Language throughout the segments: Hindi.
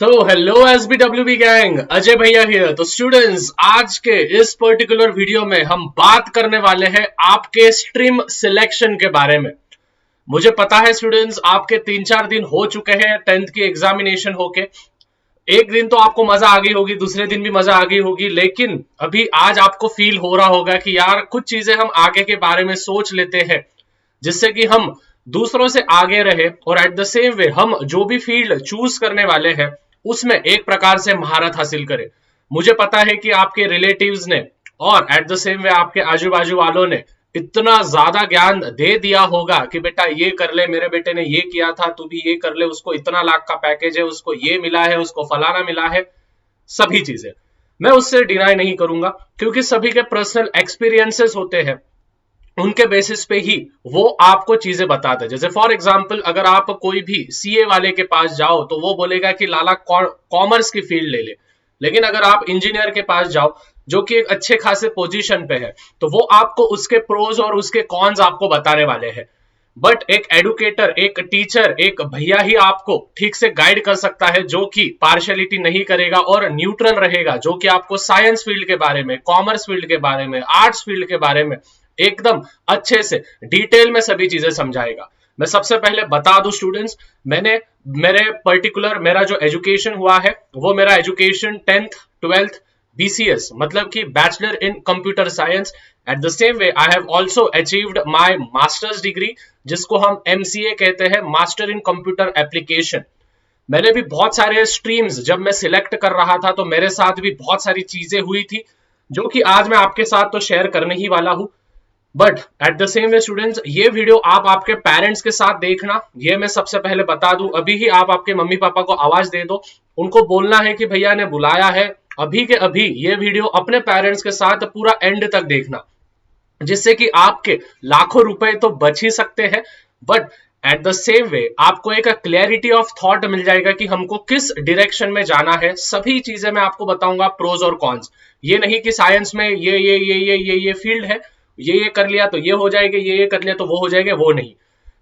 तो हेलो एसबीडब्ल्यूबी गैंग, अजय भैया हियर। तो स्टूडेंट्स, आज के इस पर्टिकुलर वीडियो में हम बात करने वाले हैं आपके स्ट्रीम सिलेक्शन के बारे में। मुझे पता है स्टूडेंट्स, आपके 3-4 दिन हो चुके हैं 10th की एग्जामिनेशन होके। एक दिन तो आपको मजा आ गई होगी, दूसरे दिन भी मजा आ गई होगी, लेकिन अभी आज आपको फील हो रहा होगा कि यार कुछ चीजें हम आगे के बारे में सोच लेते हैं जिससे कि हम दूसरों से आगे रहे, और एट द सेम वे हम जो भी फील्ड चूज करने वाले हैं उसमें एक प्रकार से महारत हासिल करें। मुझे पता है कि आपके रिलेटिव्स ने और एट द सेम वे आपके आजू बाजू वालों ने इतना ज्यादा ज्ञान दे दिया होगा कि बेटा ये कर ले, मेरे बेटे ने ये किया था, तू भी ये कर ले, उसको इतना लाख का पैकेज है, उसको ये मिला है, उसको फलाना मिला है, सभी चीजें मैं उससे डिनाई नहीं करूंगा, क्योंकि सभी के पर्सनल एक्सपीरियंसेस होते हैं। उनके बेसिस पे ही वो आपको चीजें बताते हैं। जैसे फॉर एग्जांपल, अगर आप कोई भी सीए वाले के पास जाओ तो वो बोलेगा कि लाला कॉमर्स की फील्ड ले ले, लेकिन अगर आप इंजीनियर के पास जाओ जो कि एक अच्छे खासे पोजीशन पे है, तो वो आपको उसके प्रोज और उसके कॉन्स आपको बताने वाले हैं। बट एक एडुकेटर, एक टीचर, एक भैया ही आपको ठीक से गाइड कर सकता है, जो कि पार्शियलिटी नहीं करेगा और न्यूट्रल रहेगा, जो कि आपको साइंस फील्ड के बारे में, कॉमर्स फील्ड के बारे में, आर्ट्स फील्ड के बारे में एकदम अच्छे से डिटेल में सभी चीजें समझाएगा। मैं सबसे पहले बता दूं स्टूडेंट्स, मैंने मेरे पर्टिकुलर मेरा जो एजुकेशन हुआ है वो मेरा एजुकेशन 10th 12th BCS, मतलब कि bachelor in computer science. At the same way I have also achieved my masters degree, जिसको हम MCA कहते हैं, मास्टर इन कंप्यूटर एप्लीकेशन। मैंने भी बहुत सारे स्ट्रीम्स जब मैं सिलेक्ट कर रहा था तो मेरे साथ भी बहुत सारी चीजें हुई थी, जो कि आज मैं आपके साथ तो शेयर करने ही वाला हूं। But at the same way students, ये वीडियो आप आपके पेरेंट्स के साथ देखना, ये मैं सबसे पहले बता दूं। अभी ही आप आपके मम्मी पापा को आवाज दे दो, उनको बोलना है कि भैया ने बुलाया है, अभी के अभी ये वीडियो अपने पेरेंट्स के साथ पूरा एंड तक देखना, जिससे कि आपके लाखों रुपए तो बच ही सकते हैं, but at the same way आपको एक क्लैरिटी ऑफ थॉट मिल जाएगा कि हमको किस डायरेक्शन में जाना है। सभी चीजें मैं आपको बताऊंगा, प्रोज और कॉन्स। ये नहीं कि साइंस में ये फील्ड है, ये कर लिया तो ये हो जाएगा, ये कर लिया तो वो हो जाएगा, वो नहीं।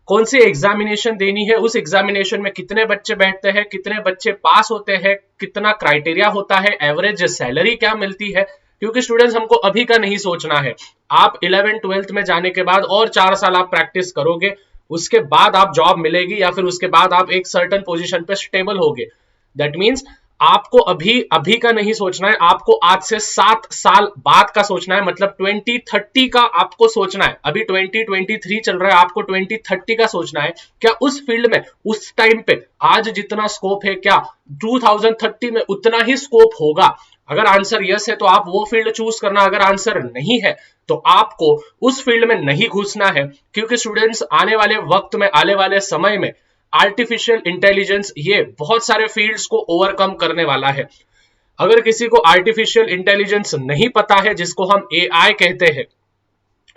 कौन सी एग्जामिनेशन देनी है, उस एग्जामिनेशन में कितने बच्चे बैठते हैं, कितने बच्चे पास होते हैं, कितना क्राइटेरिया होता है, एवरेज सैलरी क्या मिलती है। क्योंकि स्टूडेंट्स, हमको अभी का नहीं सोचना है। आप 11 12th में जाने के बाद और 4 साल आप प्रैक्टिस करोगे, उसके बाद आप जॉब मिलेगी, या फिर उसके बाद आप एक सर्टन पोजीशन पे स्टेबल होगे। दैट मीन्स आपको अभी अभी का नहीं सोचना है, आपको आज से 7 साल बाद का सोचना है, मतलब 2030 का आपको सोचना है। अभी 2023 चल रहा है, आपको 2030 का सोचना है। क्या उस फील्ड में उस टाइम पे आज जितना स्कोप है, क्या 2030 में उतना ही स्कोप होगा? अगर आंसर यस है तो आप वो फील्ड चूज करना, अगर आंसर नहीं है तो आपको उस फील्ड में नहीं घुसना है। क्योंकि स्टूडेंट्स, आने वाले वक्त में, आने वाले समय में आर्टिफिशियल इंटेलिजेंस ये बहुत सारे फील्ड्स को ओवरकम करने वाला है। अगर किसी को आर्टिफिशियल इंटेलिजेंस नहीं पता है, जिसको हम AI कहते हैं,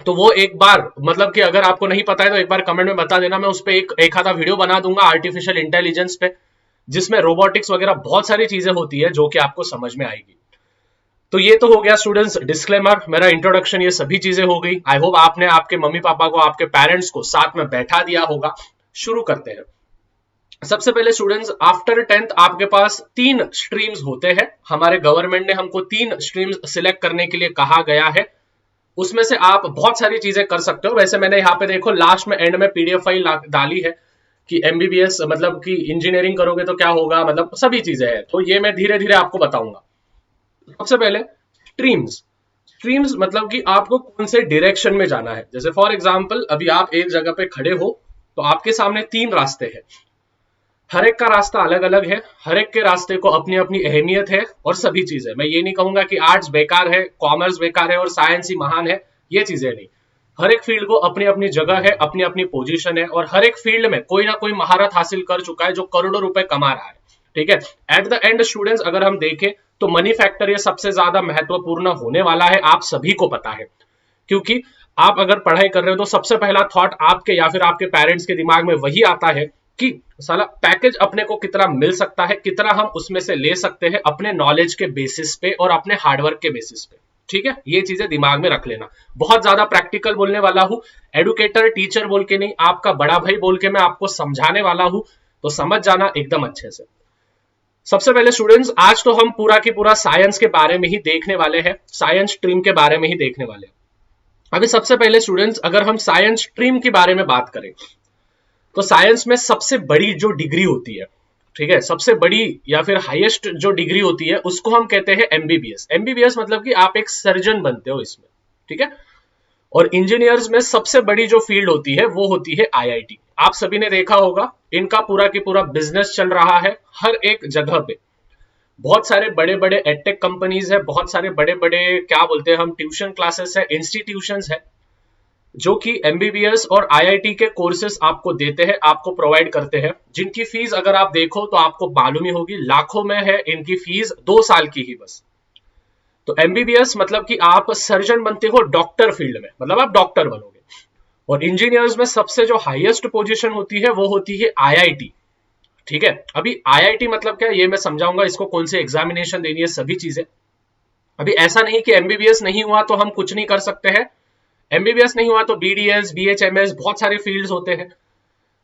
तो वो एक बार, मतलब कि अगर आपको नहीं पता है तो एक बार कमेंट में बता देना, मैं उस पर एक आधा वीडियो बना दूंगा आर्टिफिशियल इंटेलिजेंस पे, जिसमें रोबोटिक्स वगैरह बहुत सारी चीजें होती है जो कि आपको समझ में आएगी। तो ये तो हो गया स्टूडेंट्स डिस्क्लेमर, मेरा इंट्रोडक्शन, ये सभी चीजें हो गई। आई होप आपने आपके मम्मी पापा को, आपके पेरेंट्स को साथ में बैठा दिया होगा। शुरू करते हैं। सबसे पहले स्टूडेंट्स, आफ्टर 10th आपके पास 3 स्ट्रीम्स होते हैं। हमारे गवर्नमेंट ने हमको 3 स्ट्रीम्स सिलेक्ट करने के लिए कहा गया है। उसमें से आप बहुत सारी चीजें कर सकते हो। वैसे मैंने यहाँ पे देखो लास्ट में एंड में PDF फाइल डाली है कि MBBS मतलब कि इंजीनियरिंग करोगे तो क्या होगा, मतलब सभी चीजें हैं, तो ये मैं धीरे धीरे आपको बताऊंगा। सबसे पहले स्ट्रीम्स। स्ट्रीम्स मतलब कि आपको कौन से डायरेक्शन में जाना है। जैसे फॉर एग्जांपल, अभी आप एक जगह पे खड़े हो तो आपके सामने 3 रास्ते हैं। हर एक का रास्ता अलग अलग है, हर एक के रास्ते को अपनी अपनी अहमियत है और सभी चीजें। मैं ये नहीं कहूंगा कि आर्ट्स बेकार है, कॉमर्स बेकार है और साइंस ही महान है, ये चीजें नहीं। हर एक फील्ड को अपनी अपनी जगह है, अपनी अपनी पोजीशन है, और हर एक फील्ड में कोई ना कोई महारत हासिल कर चुका है जो करोड़ों रुपए कमा रहा है। ठीक है। एट द एंड स्टूडेंट्स, अगर हम देखें तो मनी फैक्टर ये सबसे ज्यादा महत्वपूर्ण होने वाला है, आप सभी को पता है। क्योंकि आप अगर पढ़ाई कर रहे हो तो सबसे पहला थॉट आपके या फिर आपके पेरेंट्स के दिमाग में वही आता है कि साला पैकेज अपने को कितना मिल सकता है, कितना हम उसमें से ले सकते हैं अपने नॉलेज के बेसिस पे और अपने हार्डवर्क के बेसिस पे। ठीक है, ये चीजें दिमाग में रख लेना। बहुत ज्यादा प्रैक्टिकल बोलने वाला हूं, एडुकेटर टीचर बोल के नहीं, आपका बड़ा भाई बोल के मैं आपको समझाने वाला हूं, तो समझ जाना एकदम अच्छे से। सबसे पहले स्टूडेंट्स, आज तो हम पूरा की पूरा साइंस के बारे में ही देखने वाले हैं, साइंस स्ट्रीम के बारे में ही देखने वाले हैं। अभी सबसे पहले स्टूडेंट्स, अगर हम साइंस स्ट्रीम के बारे में बात करें तो साइंस में सबसे बड़ी जो डिग्री होती है, ठीक है, सबसे बड़ी या फिर हाईएस्ट जो डिग्री होती है उसको हम कहते हैं एमबीबीएस। एमबीबीएस मतलब कि आप एक सर्जन बनते हो इसमें, ठीक है। और इंजीनियर्स में सबसे बड़ी जो फील्ड होती है वो होती है आईआईटी। आप सभी ने देखा होगा, इनका पूरा की पूरा बिजनेस चल रहा है हर एक जगह पे। बहुत सारे बड़े बड़े एडटेक कंपनीज है, बहुत सारे बड़े बड़े क्या बोलते हैं हम, ट्यूशन क्लासेस है, इंस्टीट्यूशंस है, जो कि एमबीबीएस और आईआईटी के कोर्सेस आपको देते हैं, आपको प्रोवाइड करते हैं, जिनकी फीस अगर आप देखो तो आपको मालूम ही होगी, लाखों में है इनकी फीस, 2 साल की ही बस। तो एमबीबीएस मतलब कि आप सर्जन बनते हो डॉक्टर फील्ड में, मतलब आप डॉक्टर बनोगे। और इंजीनियर्स में सबसे जो हाईएस्ट पोजीशन होती है वो होती है आईआईटी, ठीक है। अभी आईआईटी मतलब क्या, ये मैं समझाऊंगा, इसको कौन से एग्जामिनेशन देनी है, सभी चीजें। अभी ऐसा नहीं कि एमबीबीएस नहीं हुआ तो हम कुछ नहीं कर सकते हैं, एमबीबीएस नहीं हुआ तो बीडीएस, बीएचएमएस, बहुत सारे फील्ड्स होते हैं।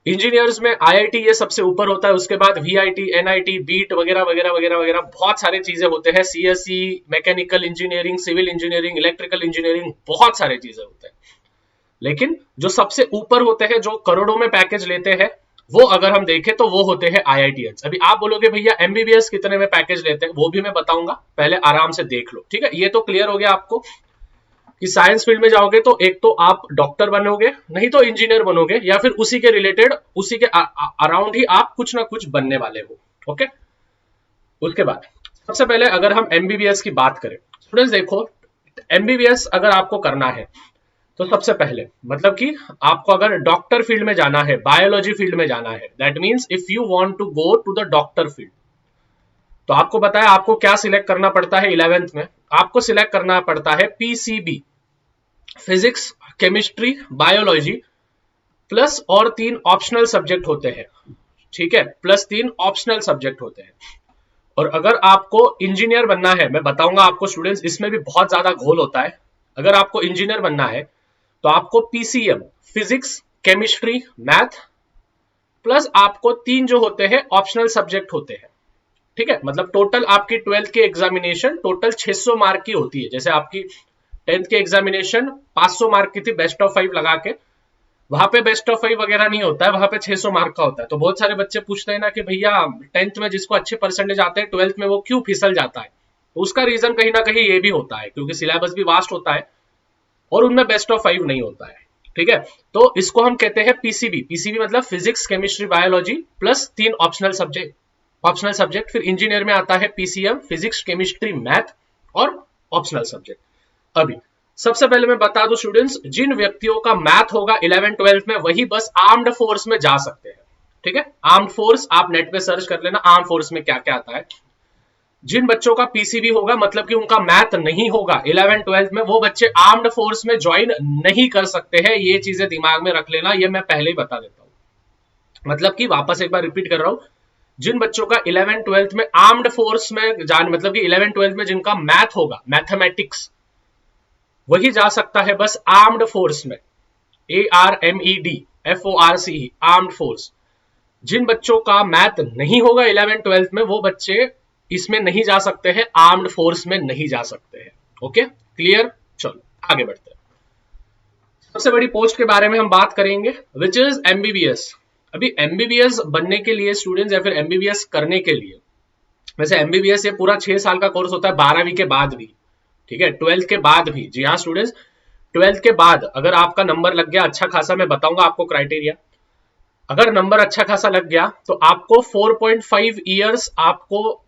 इंजीनियर्स में आईआईटी ये सबसे ऊपर होता है, उसके बाद वीआईटी, एनआईटी, बीट वगैरह वगैरह वगैरह वगैरह बहुत सारे चीजें होते हैं, CSC, mechanical engineering, civil engineering, electrical engineering, बहुत सारे चीजें होते हैं। लेकिन जो सबसे ऊपर होते हैं, जो करोड़ों में पैकेज लेते हैं, वो अगर हम देखें तो वो होते हैं आईआईटीएंस। अभी आप बोलोगे भैया एमबीबीएस कितने में पैकेज लेते हैं, वो भी मैं बताऊंगा, पहले आराम से देख लो, ठीक है। ये तो क्लियर हो गया आपको कि साइंस फील्ड में जाओगे तो एक तो आप डॉक्टर बनोगे, नहीं तो इंजीनियर बनोगे, या फिर उसी के रिलेटेड, उसी के अराउंड ही आप कुछ ना कुछ बनने वाले हो, ओके। उसके बाद सबसे पहले अगर हम एमबीबीएस की बात करें, स्टूडेंट्स देखो, एमबीबीएस अगर आपको करना है तो सबसे पहले मतलब कि आपको अगर डॉक्टर फील्ड में जाना है, बायोलॉजी फील्ड में जाना है, that means if you want to go to the doctor field, तो आपको बताया आपको क्या सिलेक्ट करना पड़ता है 11th में, आपको सिलेक्ट करना पड़ता है PCB, physics, chemistry, biology, plus और 3 ऑप्शनल सब्जेक्ट होते हैं, ठीक है, प्लस 3 ऑप्शनल सब्जेक्ट होते हैं। और अगर आपको इंजीनियर बनना है, मैं बताऊंगा आपको स्टूडेंट्स, इसमें भी बहुत ज्यादा घोल होता है। अगर आपको इंजीनियर बनना है तो आपको PCM, physics, chemistry, math, plus आपको 3 जो होते हैं ऑप्शनल सब्जेक्ट होते हैं, ठीक है। मतलब टोटल आपकी 12th की एग्जामिनेशन टोटल 600 मार्क की होती है। जैसे आपकी 10th की एग्जामिनेशन 500 मार्क की थी बेस्ट ऑफ 5 लगा के, वहां पे बेस्ट ऑफ 5 वगैरह नहीं होता है, वहां पे 600 मार्क का होता है। तो बहुत सारे बच्चे पूछते हैं ना कि भैया 10th में जिसको अच्छे परसेंटेज आते हैं 12th में वो क्यों फिसल जाता है, तो उसका रीजन कहीं ना कहीं ये भी होता है, क्योंकि सिलेबस भी वास्ट होता है और उनमें बेस्ट ऑफ 5 नहीं होता है, ठीक है। तो इसको हम कहते हैं पीसीबी। पीसीबी मतलब physics, chemistry, biology, plus 3 optional subject, optional subject. फिर इंजीनियर में आता है पीसीएम, फिजिक्स, केमिस्ट्री, मैथ और ऑप्शनल सब्जेक्ट। अभी सबसे पहले मैं बता दूं स्टूडेंट्स, जिन व्यक्तियों का मैथ होगा 11 12 में, वही बस आर्म्ड फोर्स में जा सकते हैं, ठीक है। आर्म्ड फोर्स आप नेट पे सर्च कर लेना, आर्म्ड फोर्स में क्या क्या आता है। जिन बच्चों का पीसीबी होगा, मतलब कि उनका मैथ नहीं होगा 11 12 में, वो बच्चे आर्म्ड फोर्स में ज्वाइन नहीं कर सकते हैं। ये चीजें दिमाग में रख लेना, ये मैं पहले ही बता देता हूं। मतलब कि वापस एक बार रिपीट कर रहा हूं, जिन बच्चों का 11 12 में आर्म्ड फोर्स में जान, मतलब कि 11 12 में जिनका मैथ होगा, मैथमेटिक्स, वही जा सकता है बस आर्म्ड फोर्स में, ARMED FORCE, आर्म्ड फोर्स। जिन बच्चों का मैथ नहीं होगा 11 12 में, वो बच्चे इसमें नहीं जा सकते हैं, आर्म्ड फोर्स में नहीं जा सकते हैं, ओके, क्लियर। चलो आगे बढ़ते हैं। सबसे बड़ी पोस्ट के बारे में हम बात करेंगे, विच इज एमबीबीएस। अभी एमबीबीएस बनने के लिए स्टूडेंट्स, या फिर एमबीबीएस करने के लिए, वैसे एमबीबीएस ये पूरा 6 साल का कोर्स होता है, 12वीं के बाद भी, ठीक है, 12th के बाद भी। जी हाँ स्टूडेंट्स, 12th के बाद अगर आपका नंबर लग गया अच्छा खासा, मैं बताऊंगा आपको क्राइटेरिया, अगर नंबर अच्छा खासा लग गया तो आपको 4.5 ईयर्स आपको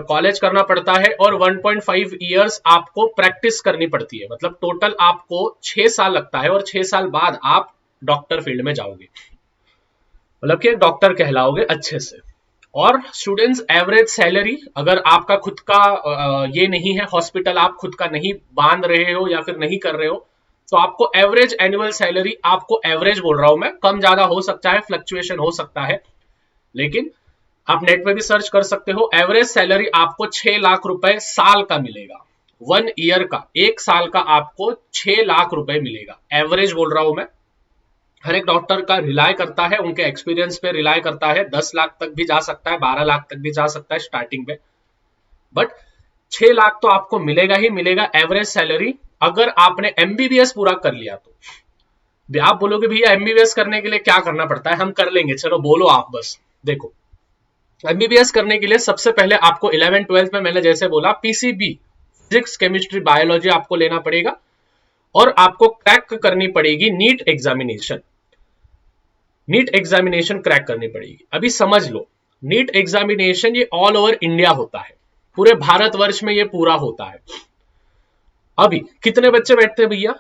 कॉलेज करना पड़ता है, और 1.5 ईयर्स आपको प्रैक्टिस करनी पड़ती है। मतलब टोटल आपको 6 साल लगता है, और 6 साल बाद आप डॉक्टर फील्ड में जाओगे, मतलब कि डॉक्टर कहलाओगे अच्छे से। और स्टूडेंट्स एवरेज सैलरी, अगर आपका खुद का ये नहीं है, हॉस्पिटल आप खुद का नहीं बांध रहे हो या फिर नहीं कर रहे हो, तो आपको एवरेज एनुअल सैलरी, आपको एवरेज बोल रहा हूं मैं, कम ज्यादा हो सकता है, फ्लक्चुएशन हो सकता है, लेकिन आप नेट पे भी सर्च कर सकते हो, एवरेज सैलरी आपको 6 लाख रुपए साल का मिलेगा। 1 ईयर का, 1 साल का आपको 6 लाख रुपए मिलेगा, एवरेज बोल रहा हूं मैं, हर एक डॉक्टर का रिलाय करता है, उनके एक्सपीरियंस पे रिलाय करता है। 10 लाख तक भी जा सकता है, 12 लाख तक भी जा सकता है स्टार्टिंग में, बट 6 लाख तो आपको मिलेगा ही मिलेगा एवरेज सैलरी, अगर आपने एमबीबीएस पूरा कर लिया तो। आप बोलोगे भैया एमबीबीएस करने के लिए क्या करना पड़ता है, हम कर लेंगे, चलो बोलो आप बस। देखो, एमबीबीएस करने के लिए सबसे पहले आपको 11 12 में मैंने जैसे बोला पीसीबी, फिजिक्स केमिस्ट्री बायोलॉजी आपको लेना पड़ेगा, और आपको क्रैक करनी पड़ेगी NEET examination. NEET examination crack करनी पड़ेगी। अभी समझ लो, नीट एग्जामिनेशन ये ऑल ओवर इंडिया होता है, पूरे भारतवर्ष में ये पूरा होता है। अभी कितने बच्चे बैठते हैं भैया?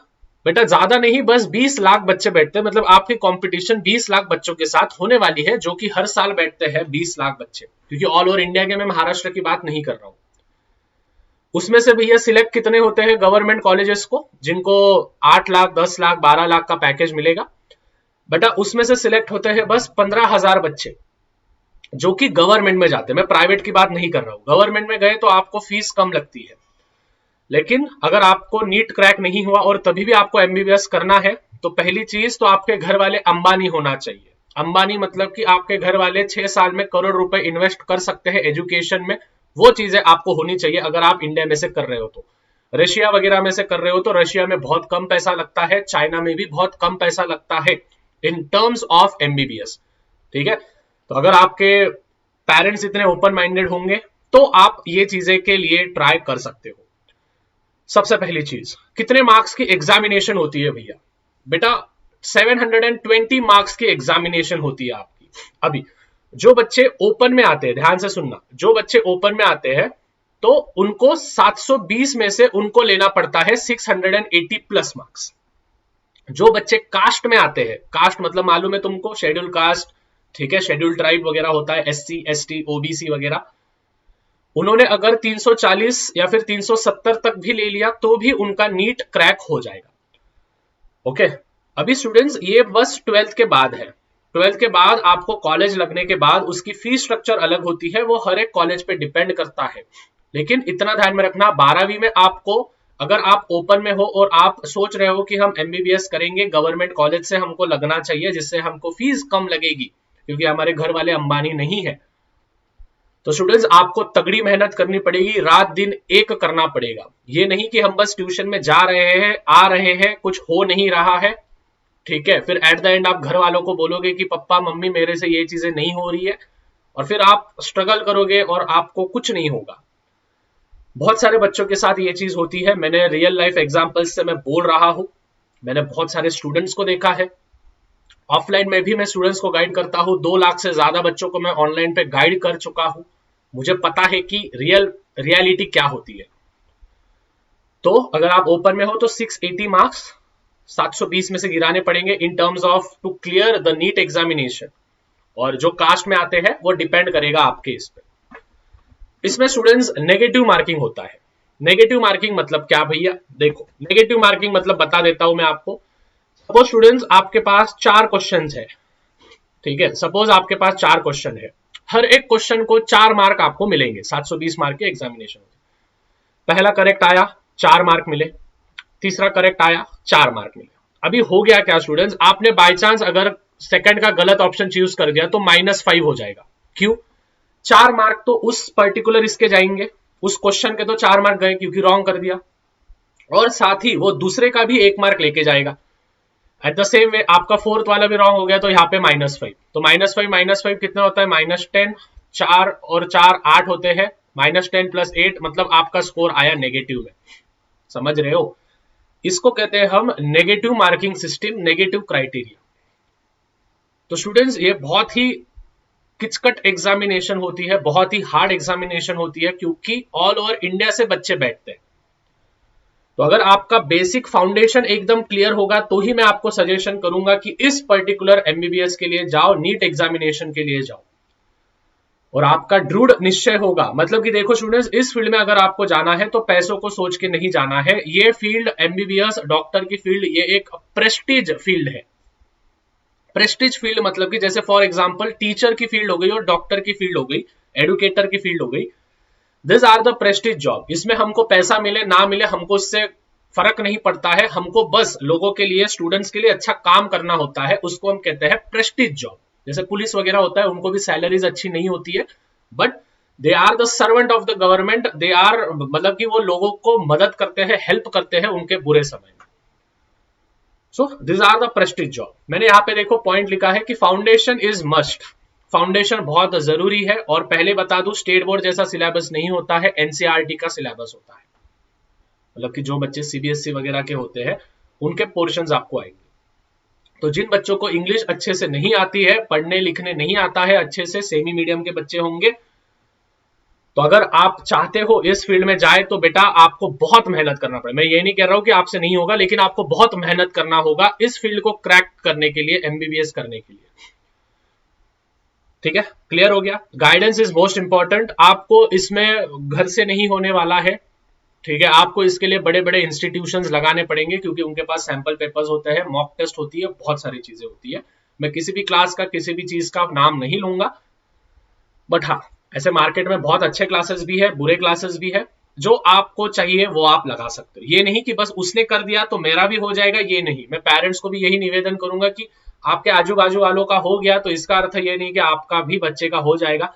बेटा ज्यादा नहीं, बस 20 लाख बच्चे बैठते हैं। मतलब आपकी कंपटीशन 20 लाख बच्चों के साथ होने वाली है, जो कि हर साल बैठते हैं 20 लाख बच्चे, क्योंकि ऑल ओवर इंडिया के, मैं महाराष्ट्र की बात नहीं कर रहा हूं। उसमें से भैया सिलेक्ट कितने होते हैं गवर्नमेंट कॉलेजेस को, जिनको 8 लाख 10 लाख 12 लाख का पैकेज मिलेगा? बेटा उसमें से सिलेक्ट होते हैं बस 15,000 बच्चे, जो कि गवर्नमेंट में जाते हैं। मैं प्राइवेट की बात नहीं कर रहा हूं। गवर्नमेंट में गए तो आपको फीस कम लगती है, लेकिन अगर आपको नीट क्रैक नहीं हुआ और तभी भी आपको एमबीबीएस करना है, तो पहली चीज तो आपके घर वाले अंबानी होना चाहिए। अंबानी मतलब कि आपके घर वाले 6 साल में करोड़ रुपए इन्वेस्ट कर सकते हैं एजुकेशन में, वो चीजें आपको होनी चाहिए अगर आप इंडिया में से कर रहे हो तो। रशिया वगैरह में से कर रहे हो तो रशिया में बहुत कम पैसा लगता है, चाइना में भी बहुत कम पैसा लगता है इन टर्म्स ऑफ एमबीबीएस, ठीक है। तो अगर आपके पेरेंट्स इतने ओपन माइंडेड होंगे तो आप ये चीजें के लिए ट्राई कर सकते हो। सबसे पहली चीज, कितने मार्क्स की एग्जामिनेशन होती है भैया? बेटा 720 मार्क्स की एग्जामिनेशन होती है आपकी। अभी जो बच्चे ओपन में आते हैं, ध्यान से सुनना, जो बच्चे ओपन में आते हैं तो उनको 720 में से उनको लेना पड़ता है 680 प्लस मार्क्स। जो बच्चे कास्ट में आते हैं, कास्ट मतलब मालूम है तुमको, शेड्यूल कास्ट, ठीक है, शेड्यूल ट्राइब वगैरह होता है, एससी एसटी ओबीसी वगैरह, उन्होंने अगर 340 या फिर 370 तक भी ले लिया तो भी उनका नीट क्रैक हो जाएगा। ओके, अभी स्टूडेंट्स ये बस 12th के बाद है। 12th के बाद आपको कॉलेज लगने के बाद उसकी फीस स्ट्रक्चर अलग होती है, वो हर एक कॉलेज पे डिपेंड करता है। लेकिन इतना ध्यान में रखना, 12वीं में आपको, अगर आप ओपन में हो और आप सोच रहे हो कि हम एमबीबीएस करेंगे गवर्नमेंट कॉलेज से, हमको लगना चाहिए जिससे हमको फीस कम लगेगी, क्योंकि हमारे घर वाले अंबानी नहीं है, तो स्टूडेंट्स आपको तगड़ी मेहनत करनी पड़ेगी, रात दिन एक करना पड़ेगा। ये नहीं कि हम बस ट्यूशन में जा रहे हैं, आ रहे हैं, कुछ हो नहीं रहा है, ठीक है, फिर एट द एंड आप घर वालों को बोलोगे कि पप्पा मम्मी मेरे से ये चीजें नहीं हो रही है, और फिर आप स्ट्रगल करोगे और आपको कुछ नहीं होगा। बहुत सारे बच्चों के साथ ये चीज होती है, मैंने रियल लाइफ एग्जाम्पल्स से मैं बोल रहा हूं, मैंने बहुत सारे स्टूडेंट्स को देखा है। ऑफलाइन में भी मैं स्टूडेंट्स को गाइड करता हूं, 2 लाख से ज्यादा बच्चों को मैं ऑनलाइन पे गाइड कर चुका हूं। मुझे पता है कि रियलिटी क्या होती है। तो अगर आप ओपन में हो तो 680 मार्क्स 720 में से गिराने पड़ेंगे in terms of to clear the NEET examination, और जो कास्ट में आते हैं वो डिपेंड करेगा आपके इस पे। इसमें स्टूडेंट्स नेगेटिव मार्किंग होता है। नेगेटिव मार्किंग मतलब क्या भैया? देखो, नेगेटिव मार्किंग मतलब बता देता हूं मैं आपको। सपोज स्टूडेंट्स आपके पास 4 क्वेश्चन है, ठीक है, सपोज आपके पास 4 क्वेश्चन है, हर एक क्वेश्चन को 4 मार्क आपको मिलेंगे, 720 मार्क के एग्जामिनेशन। पहला करेक्ट आया 4 मार्क मिले, तीसरा करेक्ट आया 4 मार्क मिले। अभी हो गया क्या स्टूडेंट्स, आपने बाय चांस अगर सेकंड का गलत ऑप्शन चूज कर दिया तो -5 हो जाएगा। क्यों? 4 मार्क तो उस पर्टिकुलर इसके जाएंगे, उस क्वेश्चन के तो 4 मार्क गए क्योंकि रॉन्ग कर दिया, और साथ ही वो दूसरे का भी 1 मार्क लेके जाएगा। एट द सेम वे आपका 4th वाला भी रॉन्ग हो गया तो यहाँ पे -5, तो -5 कितना होता है? -10, 4 और 4 8 होते हैं, -10 + 8 मतलब आपका स्कोर आया नेगेटिव में। समझ रहे हो? इसको कहते हैं हम negative marking system, negative criteria. तो स्टूडेंट्स ये बहुत ही किचकट एग्जामिनेशन होती है, बहुत ही हार्ड एग्जामिनेशन होती है, क्योंकि ऑल ओवर इंडिया से बच्चे बैठते हैं। तो अगर आपका बेसिक फाउंडेशन एकदम क्लियर होगा तो ही मैं आपको सजेशन करूंगा कि इस पर्टिकुलर एमबीबीएस के लिए जाओ, नीट एग्जामिनेशन के लिए जाओ, और आपका दृढ़ निश्चय होगा। मतलब कि देखो स्टूडेंट्स, इस फील्ड में अगर आपको जाना है तो पैसों को सोच के नहीं जाना है। ये फील्ड एमबीबीएस डॉक्टर की फील्ड, ये एक प्रेस्टीज फील्ड है। प्रेस्टीज फील्ड मतलब कि जैसे फॉर एग्जांपल टीचर की फील्ड हो गई और डॉक्टर की फील्ड हो गई, एडुकेटर की फील्ड हो गई। This are the prestige job. इसमें हमको पैसा मिले ना मिले हमको इससे फर्क नहीं पड़ता है, हमको बस लोगों के लिए, स्टूडेंट्स के लिए अच्छा काम करना होता है, उसको हम कहते हैं प्रेस्टीज जॉब। जैसे पुलिस वगैरह होता है, उनको भी सैलरीज अच्छी नहीं होती है, but they are the servant of the government, they are, मतलब कि वो लोगों को मदद करते हैं, हेल्प करते हैं उनके बुरे समय में। So this are the prestige job. मैंने यहाँ पे देखो पॉइंट लिखा है कि फाउंडेशन इज मस्ट, फाउंडेशन बहुत जरूरी है। और पहले बता दूं, स्टेट बोर्ड जैसा सिलेबस नहीं होता है, एनसीईआरटी का सिलेबस होता है, मतलब कि जो बच्चे सीबीएसई वगैरह के होते हैं उनके पोर्शंस आपको आएंगे। तो जिन बच्चों को इंग्लिश अच्छे से नहीं आती है, पढ़ने लिखने नहीं आता है अच्छे से, सेमी मीडियम के बच्चे होंगे, तो अगर आप चाहते हो इस फील्ड में जाए तो बेटा आपको बहुत मेहनत करना पड़ेगा। मैं ये नहीं कह रहा हूं कि आपसे नहीं होगा, लेकिन आपको बहुत मेहनत करना होगा इस फील्ड को क्रैक करने के लिए, एमबीबीएस करने के लिए। ठीक है, क्लियर हो गया? Guidance is most important. आपको इसमें घर से नहीं होने वाला है, ठीक है, आपको इसके लिए बड़े बड़े इंस्टीट्यूशंस लगाने पड़ेंगे, क्योंकि उनके पास सैंपल पेपर्स होते हैं, मॉक टेस्ट होती है, बहुत सारी चीजें होती है। मैं किसी भी क्लास का, किसी भी चीज का नाम नहीं लूंगा, बट हाँ, ऐसे मार्केट में बहुत अच्छे क्लासेस भी है, बुरे क्लासेस भी है, जो आपको चाहिए वो आप लगा सकते हो। ये नहीं कि बस उसने कर दिया तो मेरा भी हो जाएगा, ये नहीं। मैं पेरेंट्स को भी यही निवेदन करूंगा कि आपके आजू बाजू वालों का हो गया तो इसका अर्थ ये नहीं कि आपका भी बच्चे का हो जाएगा,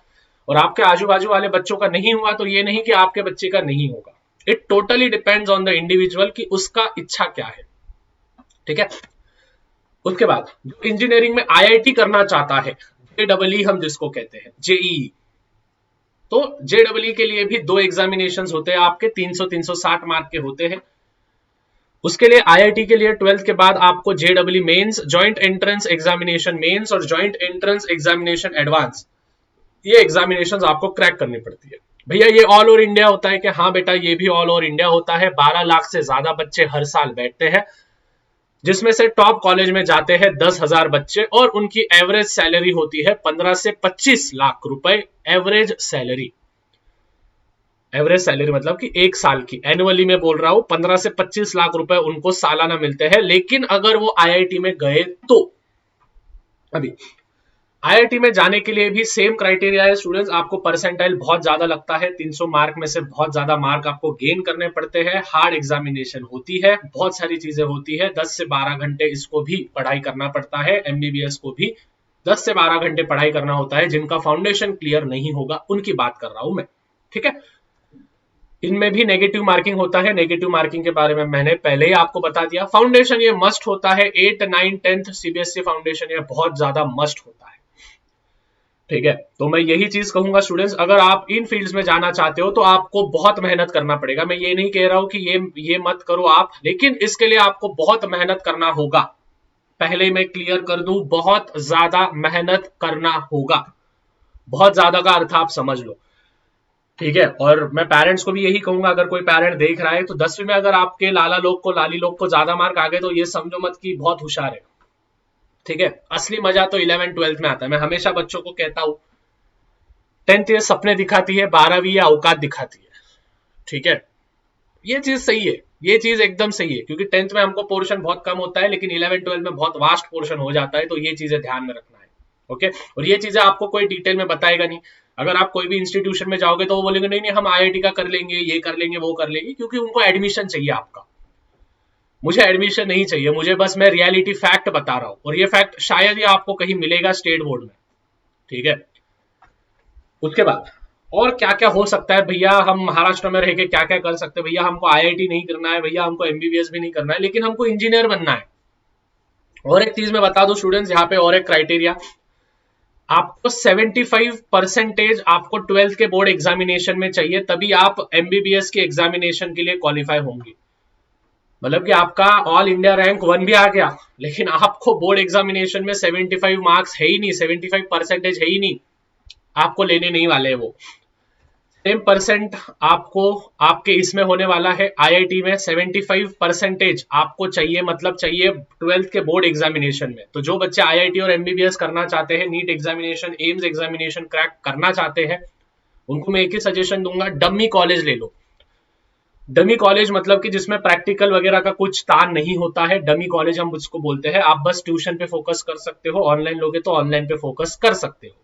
और आपके आजू बाजू वाले बच्चों का नहीं हुआ तो ये नहीं कि आपके बच्चे का नहीं होगा। It totally depends on the individual कि उसका इच्छा क्या है। ठीक है, उसके बाद इंजीनियरिंग में आईआईटी करना चाहता है, जेईई हम जिसको कहते हैं, जेईई, तो जेईई के लिए भी 2 एग्जामिनेशंस होते हैं आपके, 360 मार्क के होते हैं। उसके लिए आईआईटी के लिए 12th के बाद आपको JEE mains, joint entrance examination mains और जॉइंट एंट्रेंस एग्जामिनेशन एडवांस, ये एग्जामिनेशंस आपको क्रैक करनी पड़ती है। भैया ये ऑल ओवर इंडिया होता है कि? हाँ बेटा, ये भी ऑल ओवर इंडिया होता है। 12 लाख से ज्यादा बच्चे हर साल बैठते हैं, जिसमें से टॉप कॉलेज में जाते हैं 10,000 बच्चे, और उनकी एवरेज सैलरी होती है 15 से 25 लाख रुपए एवरेज सैलरी। एवरेज सैलरी मतलब कि एक साल की, एनुअली में बोल रहा हूं, 15 से 25 लाख रुपए उनको सालाना मिलते हैं। लेकिन अगर वो आईआईटी में गए तो, अभी आईआईटी में जाने के लिए भी सेम क्राइटेरिया है स्टूडेंट्स, आपको परसेंटाइल बहुत ज्यादा लगता है, 300 मार्क में से बहुत ज्यादा मार्क आपको गेन करने पड़ते हैं, हार्ड एग्जामिनेशन होती है, बहुत सारी चीजें होती है, 10 से 12 घंटे इसको भी पढ़ाई करना पड़ता है। एमबीबीएस को भी 10 से 12 घंटे पढ़ाई करना होता है। जिनका फाउंडेशन क्लियर नहीं होगा उनकी बात कर रहा हूं मैं, ठीक है। इनमें भी नेगेटिव मार्किंग होता है, नेगेटिव मार्किंग के बारे में मैंने पहले ही आपको बता दिया। फाउंडेशन ये मस्ट होता है, 8, 9, 10th सीबीएसई फाउंडेशन ये बहुत ज्यादा मस्ट होता है, ठीक है। तो मैं यही चीज कहूंगा स्टूडेंट्स, अगर आप इन फील्ड्स में जाना चाहते हो तो आपको बहुत मेहनत करना पड़ेगा। मैं ये नहीं कह रहा हूं कि ये मत करो आप, लेकिन इसके लिए आपको बहुत मेहनत करना होगा। पहले मैं क्लियर कर दूं, बहुत ज्यादा मेहनत करना होगा। बहुत ज्यादा का अर्थ आप समझ लो, ठीक है। और मैं पेरेंट्स को भी यही कहूंगा, अगर कोई पेरेंट देख रहा है तो 10वीं में अगर आपके लाला लोग को, लाली लोग को ज्यादा मार्क आ गए तो ये समझो मत कि बहुत होशियार है, ठीक है। असली मजा तो 11th 12th में आता है। मैं हमेशा बच्चों को कहता हूं 10th ये सपने दिखाती है, 12वीं ये औकात दिखाती है, ठीक है। ये चीज सही है, ये चीज एकदम सही है, क्योंकि 10th में हमको पोर्शन बहुत कम होता है, लेकिन 11th 12th में बहुत वास्ट पोर्शन हो जाता है। तो ये चीजें ध्यान में रखना है, ओके। और ये चीजें आपको कोई डिटेल में बताएगा नहीं। अगर आप कोई भी इंस्टीट्यूशन में जाओगे तो वो बोलेंगे नहीं नहीं हम आईआईटी का कर लेंगे, ये कर लेंगे, वो कर लेंगे, क्योंकि उनको एडमिशन चाहिए आपका। मुझे एडमिशन नहीं चाहिए, मुझे बस, मैं रियलिटी फैक्ट बता रहा हूं, और ये फैक्ट शायद ही आपको कहीं मिलेगा स्टेट बोर्ड में, ठीक है। उसके बाद और क्या क्या हो सकता है भैया, हम महाराष्ट्र में रह के क्या क्या कर सकते हैं भैया? हमको आईआईटी नहीं करना है भैया, हमको एमबीबीएस भी नहीं करना है, लेकिन हमको इंजीनियर बनना है। और एक चीज मैं बता दूं स्टूडेंट्स, यहाँ पे और एक क्राइटेरिया, आपको 75% आपको 12th के बोर्ड एग्जामिनेशन में चाहिए, तभी आप एमबीबीएस के एग्जामिनेशन के लिए क्वालिफाई होंगे। मतलब कि आपका ऑल इंडिया रैंक 1 भी आ गया, लेकिन आपको बोर्ड एग्जामिनेशन में 75 मार्क्स है ही नहीं, 75% है ही नहीं, आपको लेने नहीं वाले हैं वो। सेम परसेंट आपको आपके इसमें होने वाला है, आईआईटी में 75% आपको चाहिए, मतलब चाहिए 12th के बोर्ड एग्जामिनेशन में। तो जो बच्चे आईआईटी और एमबीबीएस करना चाहते हैं, NEET examination, AIIMS examination crack करना चाहते हैं, उनको मैं एक ही सजेशन दूंगा, डमी कॉलेज ले लो। डमी कॉलेज मतलब कि जिसमें प्रैक्टिकल वगैरह का कुछ तान नहीं होता है, डमी कॉलेज हम उसको बोलते हैं। आप बस ट्यूशन पे फोकस कर सकते हो, ऑनलाइन लोगे तो ऑनलाइन पे फोकस कर सकते हो,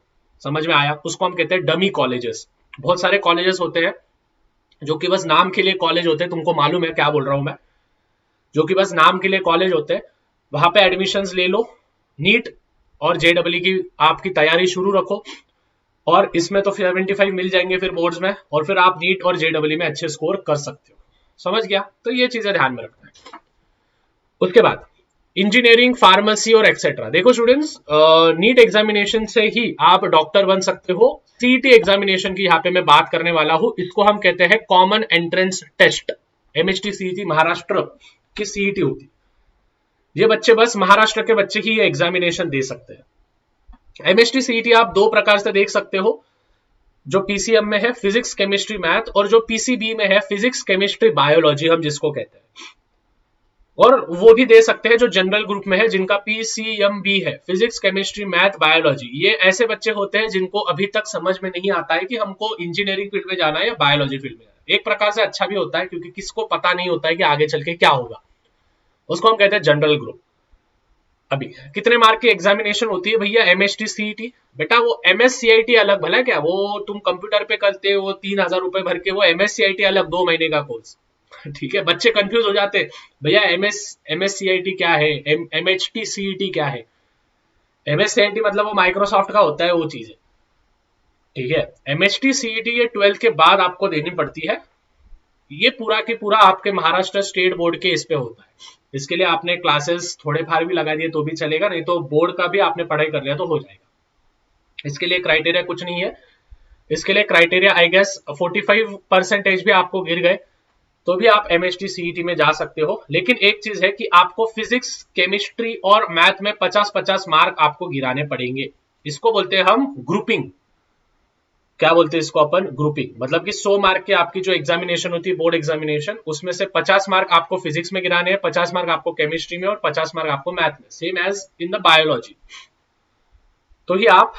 समझ में आया? उसको हम कहते हैं डमी कॉलेजेस। बहुत सारे कॉलेजेस होते हैं जो कि बस नाम के लिए कॉलेज होते हैं, तुमको मालूम है क्या बोल रहा हूं मैं, जो कि बस नाम के लिए कॉलेज होते हैं, वहां पे एडमिशंस ले लो, नीट और जेडब्ल्यू की आपकी तैयारी शुरू रखो, और इसमें तो 75 मिल जाएंगे फिर बोर्ड्स में, और फिर आप नीट और जेडब्ल्यू में अच्छे स्कोर कर सकते हो। समझ गया? तो ये चीजें ध्यान में रखना है। उसके बाद इंजीनियरिंग, फार्मेसी और एक्सेट्रा। देखो स्टूडेंट्स, नीट एग्जामिनेशन से ही आप डॉक्टर बन सकते हो। सीईटी एग्जामिनेशन की यहाँ पे मैं बात करने वाला हूं, इसको हम कहते हैं common entrance test. MHT CET Maharashtra की सीईटी होती है, ये बच्चे बस महाराष्ट्र के बच्चे ही ये एग्जामिनेशन दे सकते हैं। एमएचटी सीईटी आप दो प्रकार से देख सकते हो, जो पीसीएम में है फिजिक्स केमिस्ट्री मैथ, और जो पीसीबी में है फिजिक्स केमिस्ट्री बायोलॉजी हम जिसको कहते हैं। और वो भी दे सकते हैं जो जनरल ग्रुप में है, जिनका पीसीएमबी है, फिजिक्स केमिस्ट्री मैथ बायोलॉजी। ये ऐसे बच्चे होते हैं जिनको अभी तक समझ में नहीं आता है कि हमको इंजीनियरिंग फील्ड में जाना है या बायोलॉजी फील्ड में जाना है। एक प्रकार से अच्छा भी होता है, क्योंकि किसको पता नहीं होता है कि आगे चल के क्या होगा, उसको हम कहते हैं जनरल ग्रुप। अभी कितने मार्क की एग्जामिनेशन होती है भैया एमएचटी सीईटी? बेटा वो एमएससीआईटी अलग, भला क्या वो तुम कंप्यूटर पे करते हो 3000 रुपए भर के, वो एमएससीआईटी अलग 2 महीने का कोर्स। ठीक है, बच्चे कंफ्यूज हो जाते, भैया एमएससीआईटी क्या है, एमएचटी सीईटी क्या है। एमएससीआईटी मतलब वो माइक्रोसॉफ्ट का होता है, वो चीज है। ठीक है, एमएचटी सीईटी ये 12th के बाद आपको देनी पड़ती है। ये पूरा के पूरा आपके महाराष्ट्र स्टेट बोर्ड के इस पे होता है। इसके लिए आपने क्लासेस थोड़े फार भी लगा दिए तो भी चलेगा, नहीं तो बोर्ड का भी आपने पढ़ाई कर लिया तो हो जाएगा। इसके लिए क्राइटेरिया कुछ नहीं है, इसके लिए क्राइटेरिया आई गेस 45% भी आपको गिर गए तो भी आप एमएचटी सीईटी में जा सकते हो। लेकिन एक चीज है कि आपको फिजिक्स केमिस्ट्री और मैथ में 50-50 मार्क आपको गिराने पड़ेंगे। इसको बोलते हैं हम ग्रुपिंग। क्या बोलते हैं इसको अपन? ग्रुपिंग। मतलब कि 100 मार्क की आपकी जो एग्जामिनेशन होती है बोर्ड एग्जामिनेशन, उसमें से 50 मार्क आपको फिजिक्स में गिराने हैं, 50 मार्क आपको केमिस्ट्री में और 50 मार्क आपको मैथ में, same as in the biology. तो ही आप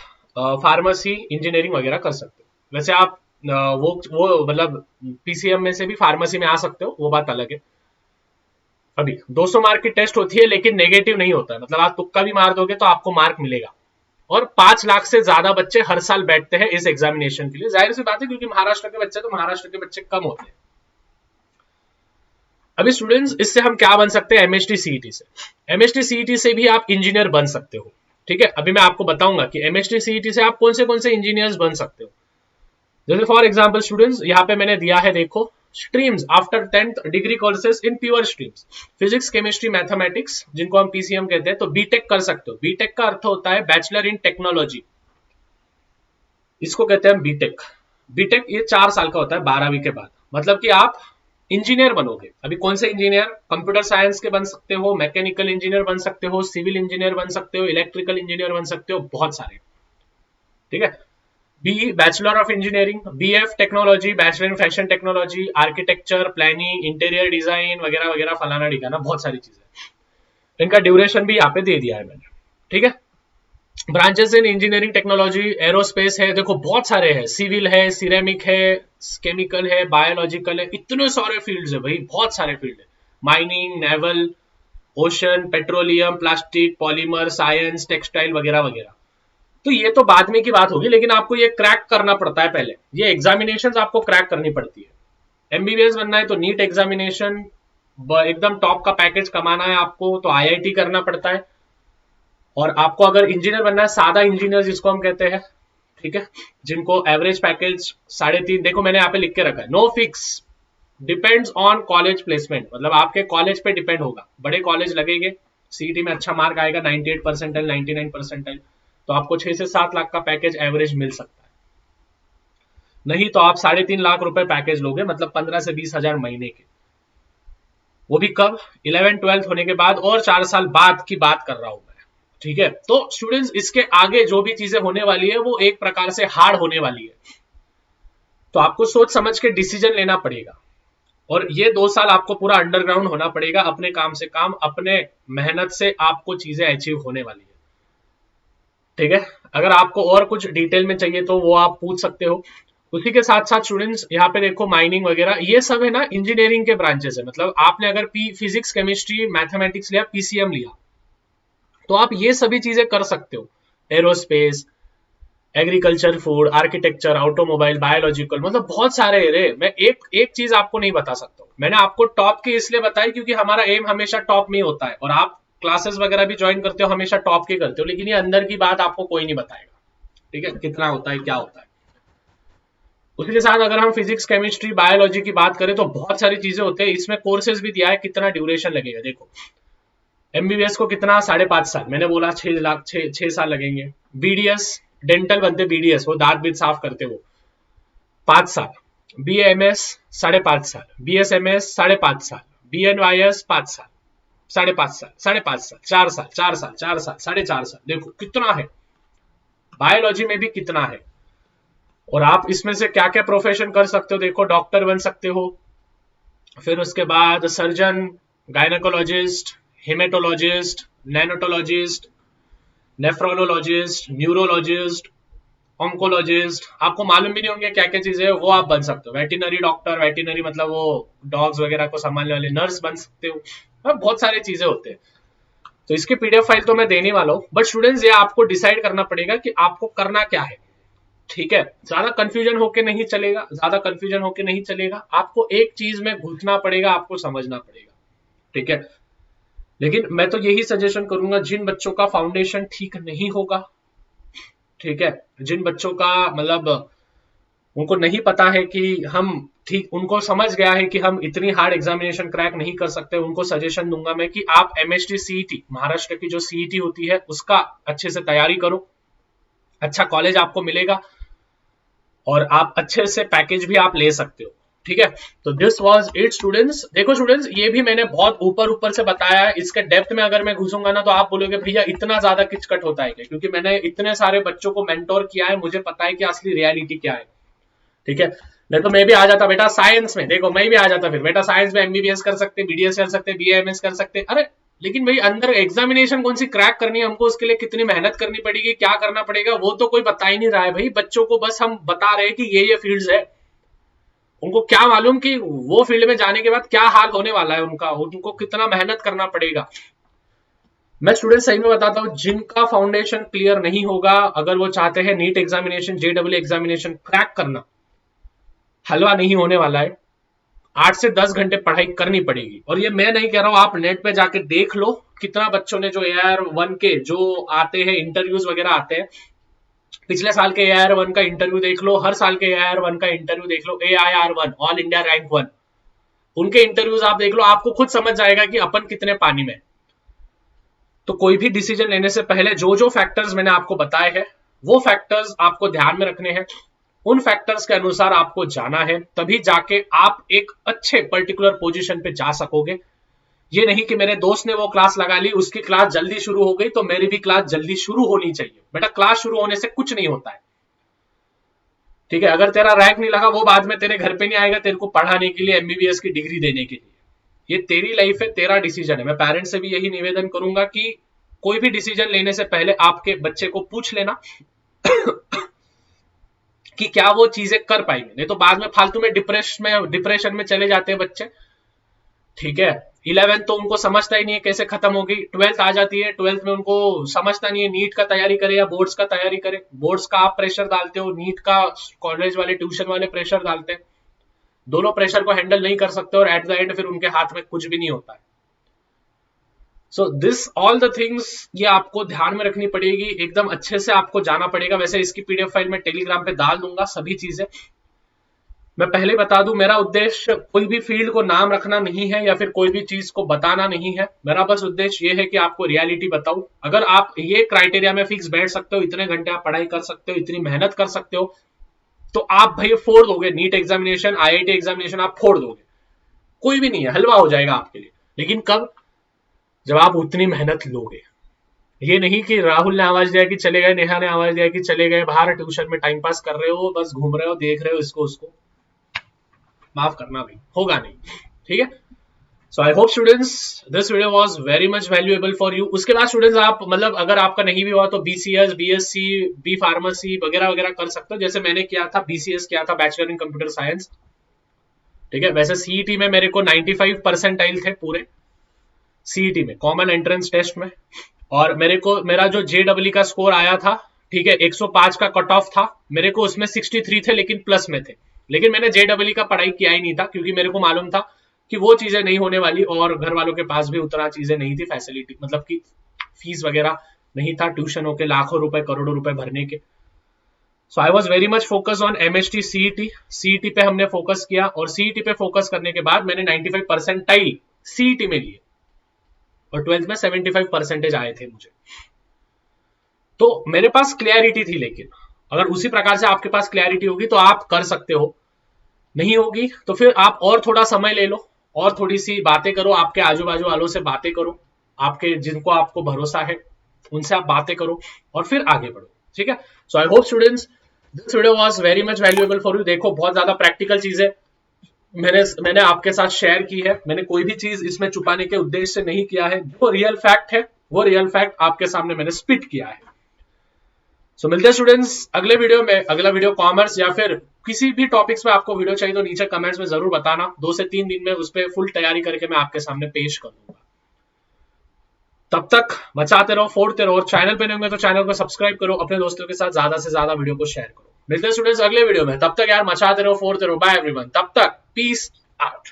फार्मेसी इंजीनियरिंग वगैरह कर सकते हो। वैसे आप वो मतलब पीसीएम में से भी फार्मेसी में आ सकते हो, वो बात अलग है। अभी 200 मार्क की टेस्ट होती है, लेकिन नेगेटिव नहीं होता है, मतलब आप तुक्का भी मार दोगे तो आपको मार्क मिलेगा। और 5 लाख से ज्यादा बच्चे हर साल बैठते हैं इस एग्जामिनेशन के लिए। जाहिर सी बात है, क्योंकि महाराष्ट्र के बच्चे तो महाराष्ट्र के बच्चे कम होते हैं। अभी स्टूडेंट्स, इससे हम क्या बन सकते हैं एमएचटी सीईटी से? एमएचटी सीईटी से भी आप इंजीनियर बन सकते हो। ठीक है, अभी मैं आपको बताऊंगा कि एमएचटी सीईटी से आप कौन से इंजीनियर्स बन सकते हो। जैसे फॉर एग्जाम्पल स्टूडेंट्स, यहाँ पे मैंने दिया है, देखो, streams after 10th degree courses in pure streams, physics chemistry mathematics, जिनको हम पीसीएम कहते हैं। तो बीटेक कर सकते हो। बीटेक का अर्थ होता है बैचलर इन टेक्नोलॉजी, इसको कहते हैं बीटेक। बीटेक ये 4 साल का होता है 12वीं के बाद। मतलब कि आप इंजीनियर बनोगे। अभी कौन से इंजीनियर? कंप्यूटर साइंस के बन सकते हो, मैकेनिकल इंजीनियर बन सकते हो, सिविल इंजीनियर बन सकते हो, इलेक्ट्रिकल इंजीनियर बन सकते हो, बहुत सारे। ठीक है, B bachelor of engineering, BF technology, bachelor in fashion technology, architecture, planning, interior design वगैरह वगैरह, फलाना ढिकाना, बहुत सारी चीजें। इनका ड्यूरेशन भी यहाँ पे दे दिया है मैंने। ठीक है, branches in engineering technology, aerospace है, देखो बहुत सारे हैं, सिविल है, सिरेमिक है, केमिकल है, बायोलॉजिकल है, इतने सारे फील्ड्स है भाई, बहुत सारे फील्ड है। Mining, naval, ocean, petroleum, plastic, polymer, science, textile वगैरह वगैरह। तो ये तो बाद में की बात होगी, लेकिन आपको ये क्रैक करना पड़ता है पहले। ये एग्जामिनेशन आपको क्रैक करनी पड़ती है। एमबीबीएस बनना है तो नीट एग्जामिनेशन, एकदम टॉप का पैकेज कमाना है आपको तो आईआईटी करना पड़ता है। और आपको अगर इंजीनियर बनना है, सादा इंजीनियर जिसको हम कहते हैं, ठीक है, जिनको एवरेज पैकेज 3.5, देखो मैंने यहाँ पे लिख के रखा है, no fix, depends on college placement. मतलब आपके कॉलेज पे डिपेंड होगा। बड़े कॉलेज लगेंगे, सीईटी में अच्छा मार्क आएगा, 98 परसेंटाइल, 99 परसेंटाइल, तो आपको 6 से 7 लाख का पैकेज एवरेज मिल सकता है। नहीं तो आप 3.5 लाख रुपए पैकेज लोगे, मतलब 15 से 20 हजार महीने के। वो भी कब? 11th-12th होने के बाद, और 4 साल बाद की बात कर रहा हूं मैं। ठीक है, तो स्टूडेंट्स, इसके आगे जो भी चीजें होने वाली है वो एक प्रकार से हार्ड होने वाली है। तो आपको सोच समझ के डिसीजन लेना पड़ेगा। और ये 2 साल आपको पूरा अंडरग्राउंड होना पड़ेगा, अपने काम से काम, अपने मेहनत से आपको चीजें अचीव होने वाली है। ठीक है, अगर आपको और कुछ डिटेल में चाहिए तो वो आप पूछ सकते हो। उसी के साथ साथ स्टूडेंट्स, यहाँ पे देखो माइनिंग वगैरह, ये सब है ना इंजीनियरिंग के ब्रांचेस है। मतलब आपने अगर फिजिक्स केमिस्ट्री मैथमेटिक्स लिया, पीसीएम लिया, तो आप ये सभी चीजें कर सकते हो। Aerospace, agriculture, food, architecture, automobile, biological, मतलब बहुत सारे रे। मैं एक एक चीज आपको नहीं बता सकता। मैंने आपको टॉप की इसलिए बताई क्योंकि हमारा एम हमेशा टॉप में होता है, और आप क्लासेस वगैरह भी ज्वाइन करते हो हमेशा टॉप के करते हो, लेकिन ये अंदर की बात आपको कोई नहीं बताएगा, ठीक है, कितना होता है क्या होता है। उसके साथ अगर हम फिजिक्स, केमिस्ट्री, बायोलॉजी की बात करें तो बहुत सारी चीजें होते हैं। इसमें कोर्सेज भी दिया है, कितना ड्यूरेशन लगेगा। देखो एमबीबीएस को कितना 5.5 साल, मैंने बोला 6 साल लगेंगे। बीडीएस, डेंटल बनते बीडीएस, वो दांत बीत साफ करते, वो 5 साल। बीएमएस 5.5 साल, बीएसएमएस 5.5 साल, बीएनवाईएस 5 साल, 5.5 साल, 5.5 साल, 4 साल, 4 साल, 4 साल, 4.5 साल। देखो कितना है, बायोलॉजी में भी कितना है। और आप इसमें से क्या क्या प्रोफेशन कर सकते हो, देखो डॉक्टर बन सकते हो, फिर उसके बाद surgeon, gynaecologist, haematologist, neonatologist, nephrologist, neurologist, oncologist, आपको मालूम भी नहीं होंगे क्या क्या चीजें है, वो आप बन सकते हो। वेटिनरी डॉक्टर, वेटिनरी मतलब वो डॉग्स वगैरह को संभालने वाले, नर्स बन सकते हो। बहुत सारी चीजें होते हैं। तो इसकी पीडीएफ फाइल तो मैं देने वाला हूं, बट स्टूडेंट्स ये आपको डिसाइड करना पड़ेगा कि आपको करना क्या है, ठीक है। ज्यादा कंफ्यूजन होके नहीं चलेगा, ज्यादा कंफ्यूजन होके नहीं चलेगा, आपको एक चीज में घुसना पड़ेगा, आपको समझना पड़ेगा, ठीक है। लेकिन मैं तो यही सजेशन करूंगा, जिन बच्चों का फाउंडेशन ठीक नहीं होगा, ठीक है, जिन बच्चों का मतलब उनको नहीं पता है कि हम ठीक, उनको समझ गया है कि हम इतनी हार्ड एग्जामिनेशन क्रैक नहीं कर सकते, उनको सजेशन दूंगा मैं कि आप एमएचटी सीईटी, महाराष्ट्र की जो सीईटी होती है उसका अच्छे से तैयारी करो, अच्छा कॉलेज आपको मिलेगा और आप अच्छे से पैकेज भी आप ले सकते हो, ठीक है। तो दिस वाज इट स्टूडेंट्स। देखो स्टूडेंट्स, ये भी मैंने बहुत ऊपर ऊपर से बताया है, इसके डेप्थ में अगर मैं घुसूंगा ना तो आप बोलोगे भैया इतना ज्यादा किचकट होता है क्या, क्योंकि मैंने इतने सारे बच्चों को मेंटोर किया है, मुझे पता है कि असली रियलिटी क्या है, ठीक है। नहीं तो मैं भी आ जाता बेटा साइंस में, देखो मैं भी आ जाता, फिर बेटा साइंस में एमबीबीएस कर सकते, बीडीएस कर सकते, बीएमएस कर सकते, अरे लेकिन भाई अंदर एग्जामिनेशन कौन सी क्रैक करनी है हमको, उसके लिए कितनी मेहनत करनी पड़ेगी, क्या करना पड़ेगा, वो तो कोई बता ही नहीं रहा है भाई। बच्चों को बस हम बता रहे हैं कि ये फील्ड्स है, उनको क्या मालूम कि वो फील्ड में जाने के बाद क्या हाल होने वाला है उनका, उनको कितना मेहनत करना पड़ेगा। मैं स्टूडेंट सही में बताता हूं, जिनका फाउंडेशन क्लियर नहीं होगा, अगर वो चाहते हैं नीट एग्जामिनेशन, जेडब्ल्यू एग्जामिनेशन क्रैक करना, हलवा नहीं होने वाला है। 8 से 10 घंटे पढ़ाई करनी पड़ेगी। और ये मैं नहीं कह रहा हूं, आप नेट पे जाके देख लो कितना बच्चों ने जो AR1 के जो आते हैं इंटरव्यूज वगैरह आते हैं, पिछले साल के AR1 का इंटरव्यू देख लो, हर साल के AR1 का इंटरव्यू देख लो, AIR1 ऑल इंडिया रैंक 1, उनके इंटरव्यूज आप देख लो, आपको खुद समझ जाएगा कि अपन कितने पानी में। तो कोई भी डिसीजन लेने से पहले जो जो फैक्टर्स मैंने आपको बताए हैं, वो फैक्टर्स आपको ध्यान में रखने हैं, उन फैक्टर्स के अनुसार आपको जाना है, तभी जाके आप एक अच्छे पर्टिकुलर पोजीशन पे जा सकोगे। ये नहीं कि मेरे दोस्त ने वो क्लास लगा ली, उसकी क्लास जल्दी शुरू हो गई तो मेरी भी क्लास जल्दी शुरू होनी चाहिए। बेटा क्लास शुरू होने से कुछ नहीं होता है, ठीक है। अगर तेरा रैंक नहीं लगा, वो बाद में तेरे घर पे नहीं आएगा तेरे को पढ़ाने के लिए, एमबीबीएस की डिग्री देने के लिए। ये तेरी लाइफ है, तेरा डिसीजन है। मैं पेरेंट्स से भी यही निवेदन करूंगा कि कोई भी डिसीजन लेने से पहले आपके बच्चे को पूछ लेना कि क्या वो चीजें कर पाएंगे, नहीं तो बाद में फालतू में डिप्रेशन में चले जाते हैं बच्चे, ठीक है। 11th तो उनको समझता ही नहीं है कैसे खत्म होगी, 12th आ जाती है, 12th में उनको समझता नहीं है नीट का तैयारी करे या बोर्ड्स का तैयारी करे। बोर्ड्स का आप प्रेशर डालते हो, नीट का कॉलेज वाले ट्यूशन वाले प्रेशर डालते हैं, दोनों प्रेशर को हैंडल नहीं कर सकते और एट द एंड फिर उनके हाथ में कुछ भी नहीं होता है। So this all the things ये आपको ध्यान में रखनी पड़ेगी, एकदम अच्छे से आपको जाना पड़ेगा। वैसे इसकी पीडीएफ फाइल मैं टेलीग्राम पे डाल दूंगा सभी चीजें। मैं पहले बता दूं, मेरा उद्देश्य कोई भी फील्ड को नाम रखना नहीं है या फिर कोई भी चीज को बताना नहीं है। मेरा बस उद्देश्य ये है कि आपको रियलिटी बताऊं। अगर आप ये क्राइटेरिया में फिक्स बैठ सकते हो, इतने घंटे आप पढ़ाई कर सकते हो, इतनी मेहनत कर सकते हो, तो आप भाई फोड़ दोगे नीट एग्जामिनेशन, IIT एग्जामिनेशन आप फोड़ दोगे, कोई भी नहीं है, हलवा हो जाएगा आपके लिए। लेकिन कब? जब आप उतनी मेहनत लोगे। ये नहीं कि राहुल ने आवाज दिया कि चले गए, नेहा ने आवाज दिया कि चले गए, बाहर ट्यूशन में टाइम पास कर रहे हो, बस घूम रहे हो, देख रहे हो इसको उसको, माफ करना भाई, होगा नहीं, ठीक है। So I hope students this video was very much valuable for you. उसके बाद स्टूडेंट्स आप मतलब अगर आपका नहीं भी हुआ तो BCS, BSc, बी फार्मेसी वगैरह वगैरह कर सकते हो, जैसे मैंने किया था, BCS किया था, बैचलर इन कंप्यूटर साइंस, ठीक है। वैसे CET में मेरे को 95 परसेंटाइल थे पूरे CET में, कॉमन एंट्रेंस टेस्ट में, और मेरा जो JEE का स्कोर आया था ठीक है, 105 का कट ऑफ था, मेरे को उसमें 63 थे लेकिन प्लस में थे। लेकिन मैंने JEE का पढ़ाई किया ही नहीं था, क्योंकि मेरे को मालूम था कि वो चीजें नहीं होने वाली, और घर वालों के पास भी उतना चीजें नहीं थी, फैसिलिटी मतलब कि फीस वगैरह नहीं था ट्यूशनों के लाखों रुपए करोड़ों रुपए भरने के। So I was very much focus on MHT CET पे हमने फोकस किया, और CET पे फोकस करने के बाद मैंने 95 परसेंटाइल CET में लिए, और 12th में 75 परसेंटेज आए थे मुझे। तो मेरे पास क्लैरिटी थी, लेकिन अगर उसी प्रकार से आपके पास क्लैरिटी होगी तो आप कर सकते हो, नहीं होगी तो फिर आप और थोड़ा समय ले लो, और थोड़ी सी बातें करो, आपके आजू बाजू वालों से बातें करो, आपके जिनको आपको भरोसा है उनसे आप बातें करो, और फिर आगे बढ़ो। ठीक है, so I hope students this video was very much valuable for you. देखो, बहुत ज्यादा प्रैक्टिकल चीजें मैंने आपके साथ शेयर की है, मैंने कोई भी चीज इसमें छुपाने के उद्देश्य से नहीं किया है, जो रियल फैक्ट है वो रियल फैक्ट आपके सामने मैंने स्पिट किया है। सो मिलते हैं स्टूडेंट्स अगले वीडियो में। अगला वीडियो कॉमर्स या फिर किसी भी टॉपिक्स पे आपको वीडियो चाहिए तो नीचे कमेंट्स में जरूर बताना, 2 से 3 दिन में उस पर फुल तैयारी करके मैं आपके सामने पेश कर दूंगा। तब तक मचाते रहो, फोड़ते रहो, और चैनल पे नहीं होंगे तो चैनल को सब्सक्राइब करो, अपने दोस्तों के साथ ज्यादा से ज्यादा वीडियो को शेयर करो। मिलते हैं स्टूडेंट्स अगले वीडियो में, तब तक यार मचाते रहो, फोड़ते रहो। बाय एवरीवन, तब तक पीस आउट।